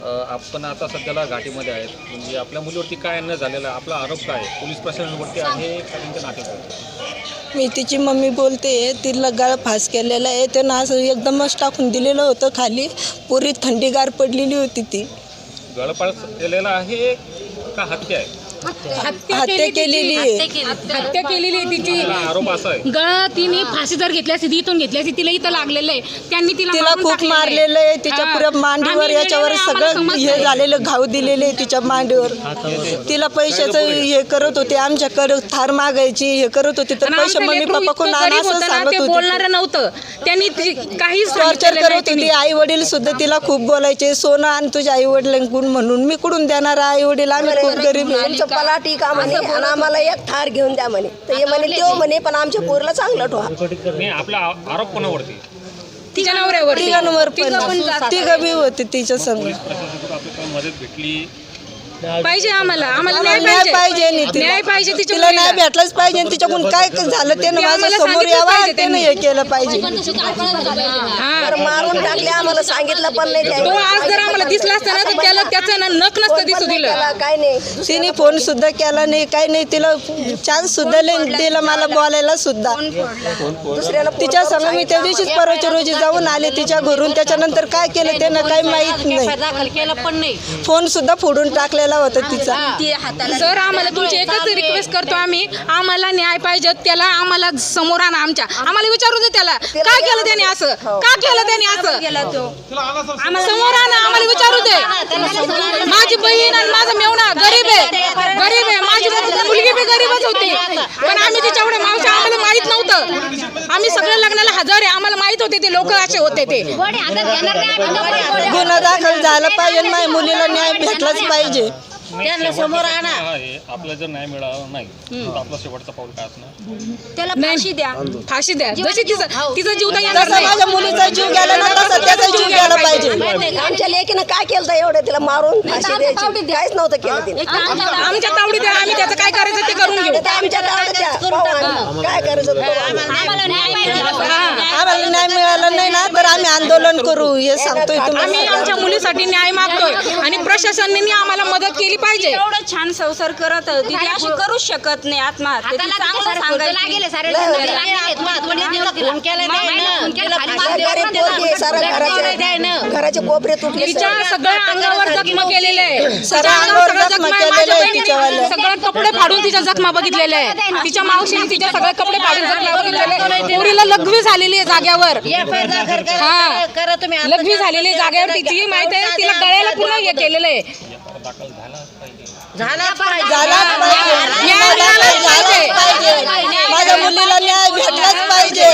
आपण आता सध्याला घाटीमध्ये आहेत, म्हणजे आपल्या मुलीवरती काय अन्याय झालेला आहे, आपला आरोप काय आहे? पोलीस प्रशासनावरती आहे का त्यांच्या नातेवाईकांवरती? मी तिची मम्मी बोलते, तिला गळफास केलेला आहे. त्यानं असं एकदमच टाकून दिलेलं होतं खाली. पुरी थंडीगार पडलेली होती ती. गळफास केलेला आहे का हत्या आहे? हत्या केलेली आहे. हत्या केलेली आहे तिची. आरोप असा आहे गळा तिने फाशी जर घेतली असती, इथून घेतली असती, तिला इथं लागलेलं आहे. त्यांनी तिला खूप मारलेलं आहे. तिच्या पुऱ्या मांडीवर याच्यावर सगळं हे झालेलं, घाव दिलेले आहे तिच्या मांडीवर. तिला पैशाचं हे करत होते, आमच्याकडे थार मागायची, हे करत होते. तर पैसे मम्मी पप्पा कोण असं सांगत होते. बोलणारं नव्हतं त्यांनी, काहीच टॉर्चर करत होती. आई वडील सुद्धा तिला खूप बोलायचे, सोनं आण तुझ्या आई वडिलांकडून, म्हणून मी कुठून देणार? आई वडील आम्ही खूप गरीब आहे. पलाटी का म्हणे आणि आम्हाला एक थार घेऊन द्या म्हणे. तर हे म्हणे देव म्हणे, पण आमच्या पोरला चांगलं ठेवा. नाही, आपला आरोप कोणावरती? तिच्या नवऱ्यावर. तिघांवर तिघं बी होते तिच्या संग. आपल्याला मदत भेटली पाहिजे आम्हाला न्याय पाहिजे. न्याय पाहिजे. तिला न्याय भेटलाच पाहिजे. तिच्याकडून काय झालं त्यानं माझ्या समोर यावं, त्यानं हे केलं पाहिजे. मारून टाकले, आम्हाला सांगितलं पण नाही. तो आज जर आम्हाला दिसला असता ना, तर त्याला त्याचं नख नसतं दिसू दिलं. काय नाही, तिने फोन सुद्धा केला नाही, काही नाही. तिला चान्स सुद्धा दिला मला बोलायला सुद्धा. दुसऱ्याला तिच्या संग मी त्या दिवशीच परवाच्या रोजी जाऊन आले तिच्या घरून. त्याच्यानंतर काय केलं त्यानं काही माहित नाही. फोन सुद्धा फोडून टाकलेला होता तिचा. सर, आम्हाला तुमची एकच रिक्वेस्ट करतो आम्ही, आम्हाला न्याय पाहिजे. त्याला आम्हाला समोर आणा. आम्हाला विचारू दे त्याला काय केलं त्याने, असं का केलं त्याने, असं समोर आणा. आम्हाला विचारू दे. माझी बहीण आणि माझा मेवणा गरीब आहे. माझी मुलगी बी गरीबच होती, पण आम्ही तिच्याकडे मावशी, आम्हाला माहित नव्हतं. आम्ही सगळ्या लग्नाला हजर आहे. आम्हाला माहित होते ते लोक असे होते. ते गुन्हा दाखल झाला पाहिजे. माझ्या मुलीला न्याय भेटलाच पाहिजे. समोर आणा. आपला जर न्याय मिळाला नाही तर आपला शेवटचा पाऊल काय असणार? त्याला फाशी द्या. जशी तिचा जीव तर येणार तसं नाही. माझ्या मुलीचा जीव गेला ना, तसं त्याचा जीव गेला पाहिजे. आमच्या लेकीनं काय केलं एवढं, तिला मारून फाशी द्यायची. काहीच नव्हतं केलं तिने. आमच्या तावडीत द्या, आम्ही त्याचं काय करायचं ते करून घेऊ. आमच्या तावडीत द्या, पाहू आम्ही. काय करायचं ते पाहू. आम्हाला न्याय मिळाला नाही ना, तर आम्ही आंदोलन करू, हे सांगतोय आम्ही तुम्हाला. आमच्या मुलीसाठी न्याय मागतोय आणि प्रशासनाने आम्हाला मदत केली पाहिजे. एवढं छान संसार करत होती, ती अशी करूच शकत नाही. आत्महत्या ती चांगलं सांगायची. घराचे कोपरे तुटले. तिच्या सगळ्या अंगावर जखमा केलेले आहे. सगळ्या अंगावर जखमा केलेल्या आहे तिच्यावाल्या. सगळे कपडे फाडून तिच्या जखमा बघितलेले आहे. तिच्या मावशीने तिच्या सगळे कपडे फाडून जखमा बघितलेले. पोरीला लघवी झालेली आहे जाग्यावर. लघवी झालेली आहे जाग्यावर तिची. माहिती आहे, तिला गळ्याला पुन्हा हे केलेलं आहे. झाला पाहिजे. माझ्या मुलीला न्याय भेटलाच पाहिजे.